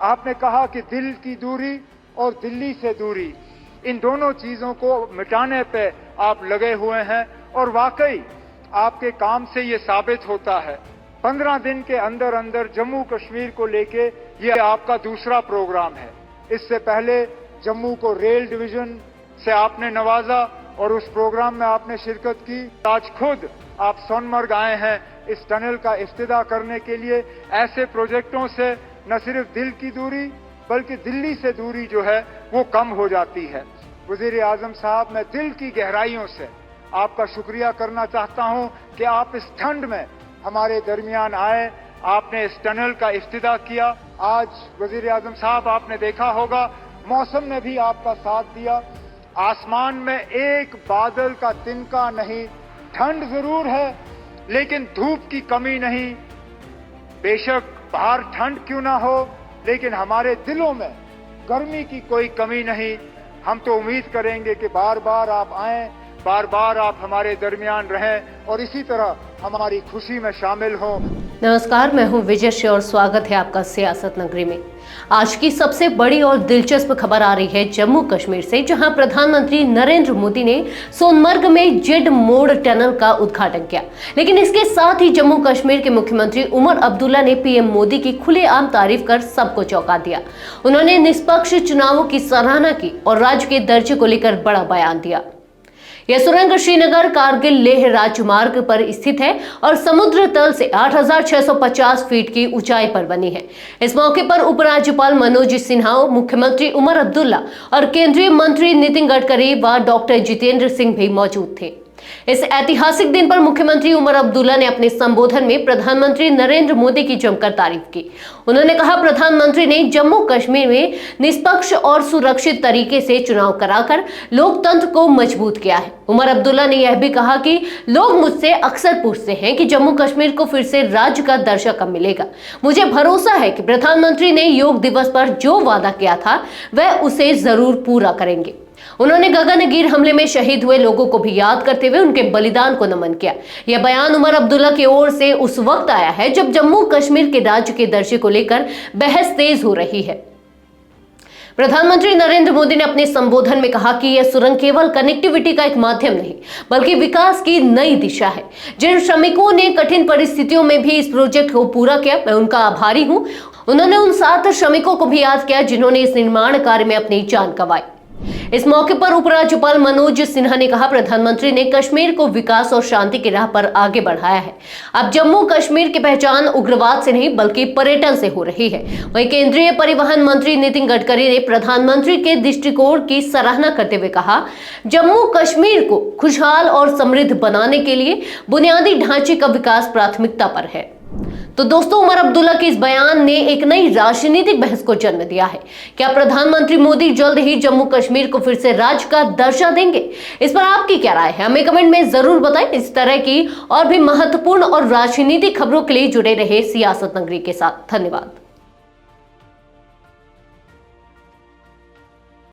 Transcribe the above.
आपने कहा कि दिल की दूरी और दिल्ली से दूरी, इन दोनों चीजों को मिटाने पे आप लगे हुए हैं और वाकई आपके काम से ये साबित होता है। 15 दिन के अंदर अंदर जम्मू कश्मीर को लेके ये आपका दूसरा प्रोग्राम है। इससे पहले जम्मू को रेल डिवीजन से आपने नवाजा और उस प्रोग्राम में आपने शिरकत की। आज खुद आप सोनमर्ग आए हैं इस टनल का इफ्तिताह करने के लिए। ऐसे प्रोजेक्टों से न सिर्फ दिल की दूरी बल्कि दिल्ली से दूरी जो है वो कम हो जाती है। वजीर आजम साहब, मैं दिल की गहराइयों से आपका शुक्रिया करना चाहता हूं कि आप इस ठंड में हमारे दरमियान आए, आपने इस टनल का इफ्तिताह किया। आज वजीर आजम साहब, आपने देखा होगा मौसम ने भी आपका साथ दिया। आसमान में एक बादल का तिनका नहीं। ठंड जरूर है लेकिन धूप की कमी नहीं। बेशक बाहर ठंड क्यों ना हो लेकिन हमारे दिलों में गर्मी की कोई कमी नहीं। हम तो उम्मीद करेंगे कि बार बार आप आएं, बार बार आप हमारे दरमियान रहें और इसी तरह हमारी खुशी में शामिल हों। नमस्कार, मैं हूं विजय और स्वागत है आपका सियासत नगरी में। आज की सबसे बड़ी और दिलचस्प खबर आ रही है जम्मू कश्मीर से, जहां प्रधानमंत्री नरेंद्र मोदी ने सोनमर्ग में जेड मोड़ टनल का उद्घाटन किया। लेकिन इसके साथ ही जम्मू कश्मीर के मुख्यमंत्री उमर अब्दुल्ला ने पीएम मोदी की खुलेआम तारीफ कर सबको चौंका दिया। उन्होंने निष्पक्ष चुनावों की सराहना की और राज्य के दर्जे को लेकर बड़ा बयान दिया। यह सुरंग श्रीनगर कारगिल लेह राजमार्ग पर स्थित है और समुद्र तल से 8,650 फीट की ऊंचाई पर बनी है। इस मौके पर उपराज्यपाल मनोज सिन्हा, मुख्यमंत्री उमर अब्दुल्ला और केंद्रीय मंत्री नितिन गडकरी व डॉक्टर जितेंद्र सिंह भी मौजूद थे। इस ऐतिहासिक दिन पर मुख्यमंत्री उमर अब्दुल्ला ने अपने संबोधन में प्रधानमंत्री नरेंद्र मोदी की जमकर तारीफ की। उन्होंने कहा, प्रधानमंत्री ने जम्मू कश्मीर में निष्पक्ष और सुरक्षित तरीके से चुनाव कराकर लोकतंत्र को मजबूत किया है। उमर अब्दुल्ला ने यह भी कहा कि लोग मुझसे अक्सर पूछते हैं कि जम्मू कश्मीर को फिर से राज्य का दर्जा कब मिलेगा। मुझे भरोसा है कि प्रधानमंत्री ने योग दिवस पर जो वादा किया था वह उसे जरूर पूरा करेंगे। उन्होंने गगनगीर हमले में शहीद हुए लोगों को भी याद करते हुए उनके बलिदान को नमन किया। यह बयान उमर अब्दुल्ला की ओर से उस वक्त आया है जब जम्मू कश्मीर के राज्य के दर्जे को लेकर बहस तेज हो रही है। प्रधानमंत्री नरेंद्र मोदी ने अपने संबोधन में कहा कि यह सुरंग केवल कनेक्टिविटी का एक माध्यम नहीं बल्कि विकास की नई दिशा है। जिन श्रमिकों ने कठिन परिस्थितियों में भी इस प्रोजेक्ट को पूरा किया, मैं उनका आभारी हूं। उन्होंने उन 7 श्रमिकों को भी याद किया जिन्होंने इस निर्माण कार्य में अपनी जान गंवाई। इस मौके पर उपराज्यपाल मनोज सिन्हा ने कहा, प्रधानमंत्री ने कश्मीर को विकास और शांति की राह पर आगे बढ़ाया है। अब जम्मू कश्मीर की पहचान उग्रवाद से नहीं बल्कि पर्यटन से हो रही है। वहीं केंद्रीय परिवहन मंत्री नितिन गडकरी ने प्रधानमंत्री के दृष्टिकोण की सराहना करते हुए कहा, जम्मू कश्मीर को खुशहाल और समृद्ध बनाने के लिए बुनियादी ढांचे का विकास प्राथमिकता पर है। तो दोस्तों, उमर अब्दुल्ला के इस बयान ने एक नई राजनीतिक बहस को जन्म दिया है। क्या प्रधानमंत्री मोदी जल्द ही जम्मू कश्मीर को फिर से राज्य का दर्जा देंगे? इस पर आपकी क्या राय है, हमें कमेंट में जरूर बताएं। इस तरह की और भी महत्वपूर्ण और राजनीतिक खबरों के लिए जुड़े रहे सियासत नगरी के साथ। धन्यवाद।